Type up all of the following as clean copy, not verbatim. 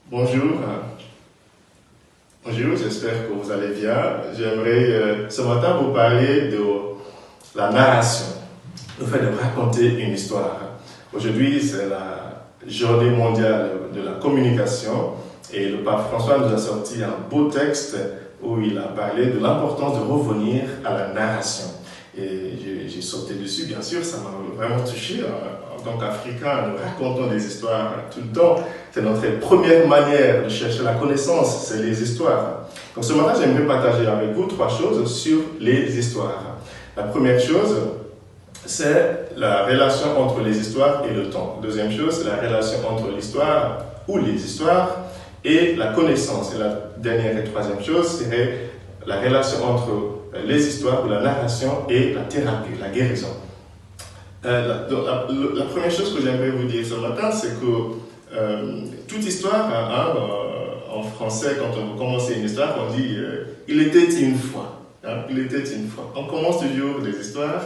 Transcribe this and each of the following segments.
Bonjour, j'espère que vous allez bien. J'aimerais ce matin vous parler de la narration, le fait de raconter une histoire. Aujourd'hui, c'est la journée mondiale de la communication et le pape François nous a sorti un beau texte où il a parlé de l'importance de revenir à la narration. Et j'ai sauté dessus, bien sûr, ça m'a vraiment touché. En tant qu'Africains, nous racontons des histoires tout le temps. C'est notre première manière de chercher la connaissance, c'est les histoires. Donc ce matin, j'aimerais partager avec vous 3 choses sur les histoires. La première chose, c'est la relation entre les histoires et le temps. Deuxième chose, c'est la relation entre l'histoire ou les histoires et la connaissance. Et la dernière et troisième chose serait la relation entre les histoires ou la narration et la thérapie, la guérison. La première chose que j'aimerais vous dire ce matin, c'est que toute histoire, en français, quand on commence une histoire, on dit « il était une fois ». Il était une fois. On commence toujours des histoires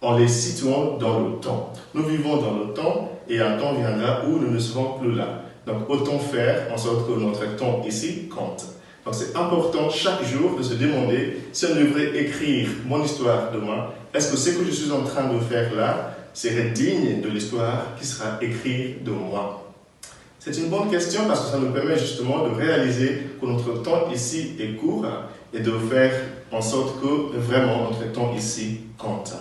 en les situant dans le temps. Nous vivons dans le temps et un temps viendra où nous ne serons plus là. Donc autant faire en sorte que notre temps ici compte. Donc c'est important chaque jour de se demander si on devrait écrire mon histoire demain, est-ce que ce que je suis en train de faire là serait digne de l'histoire qui sera écrite de moi? C'est une bonne question parce que ça nous permet justement de réaliser que notre temps ici est court et de faire en sorte que vraiment notre temps ici compte.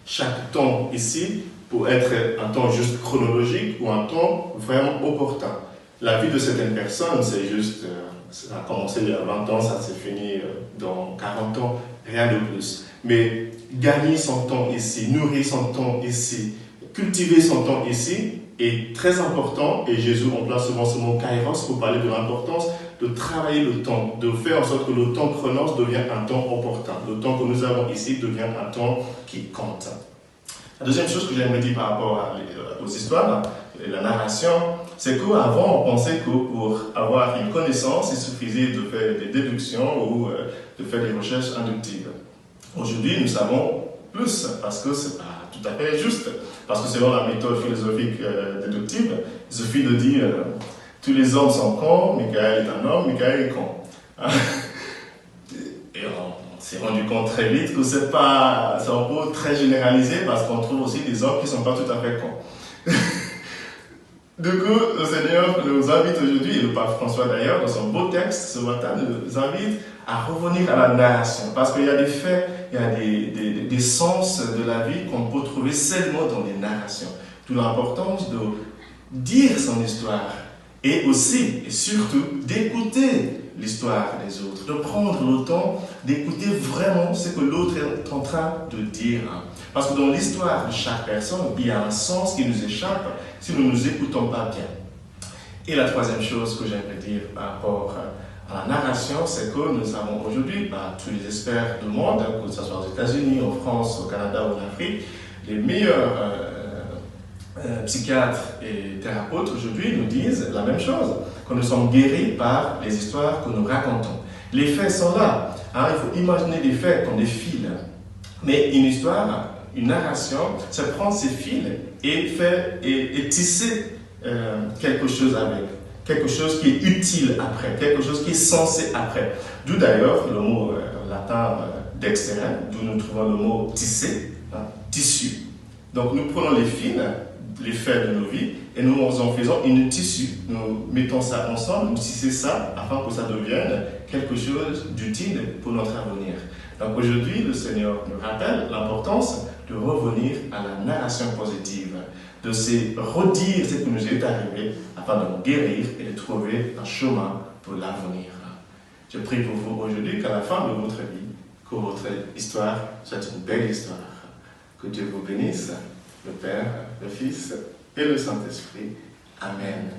Chaque temps ici peut être un temps juste chronologique ou un temps vraiment opportun. La vie de certaines personnes, c'est juste, ça a commencé il y a 20 ans, ça s'est fini dans 40 ans, rien de plus. Mais gagner son temps ici, nourrir son temps ici, cultiver son temps ici est très important. Et Jésus emploie souvent ce mot kairos pour parler de l'importance de travailler le temps, de faire en sorte que le temps chronos devienne un temps opportun. Le temps que nous avons ici devient un temps qui compte. La deuxième chose que j'aimerais dire par rapport aux histoires et la narration, c'est qu'avant, on pensait que pour avoir une connaissance, il suffisait de faire des déductions ou de faire des recherches inductives. Aujourd'hui, nous savons plus, parce que ce n'est pas tout à fait juste. Parce que selon la méthode philosophique déductive, il suffit de dire tous les hommes sont cons, Michael est un homme, Michael est con. Et on s'est rendu compte très vite que c'est un peu très généralisé parce qu'on trouve aussi des hommes qui ne sont pas tout à fait cons. Du coup, le Seigneur nous invite aujourd'hui, et le pape François d'ailleurs, dans son beau texte ce matin, nous invite à revenir à la narration. Parce qu'il y a des faits, il y a des sens de la vie qu'on peut trouver seulement dans les narrations. D'où l'importance de dire son histoire et aussi, et surtout, d'écouter l'histoire des autres, de prendre le temps d'écouter vraiment ce que l'autre est en train de dire. Parce que dans l'histoire de chaque personne, il y a un sens qui nous échappe si nous ne nous écoutons pas bien. Et la troisième chose que j'aimerais dire par rapport à la narration, c'est que nous avons aujourd'hui, tous les experts du monde, que ce soit aux États-Unis, en France, au Canada ou en Afrique, les meilleurs psychiatres et thérapeutes aujourd'hui nous disent la même chose, que nous sommes guéris par les histoires que nous racontons. Les faits sont là. Il faut imaginer des faits comme des fils. Mais une histoire, une narration, c'est prendre ces fils et tisser quelque chose avec. Quelque chose qui est utile après, quelque chose qui est censé après. D'où d'ailleurs le mot latin dextere, d'où nous trouvons le mot tisser, tissu. Donc nous prenons les fils, les faits de nos vies, et nous en faisons une tissu. Nous mettons ça ensemble, nous tissons ça afin que ça devienne quelque chose d'utile pour notre avenir. Donc aujourd'hui, le Seigneur nous rappelle l'importance de revenir à la narration positive, de se redire ce qui nous est arrivé afin de nous guérir et de trouver un chemin pour l'avenir. Je prie pour vous aujourd'hui qu'à la fin de votre vie, que votre histoire soit une belle histoire. Que Dieu vous bénisse, le Père, le Fils et le Saint-Esprit. Amen.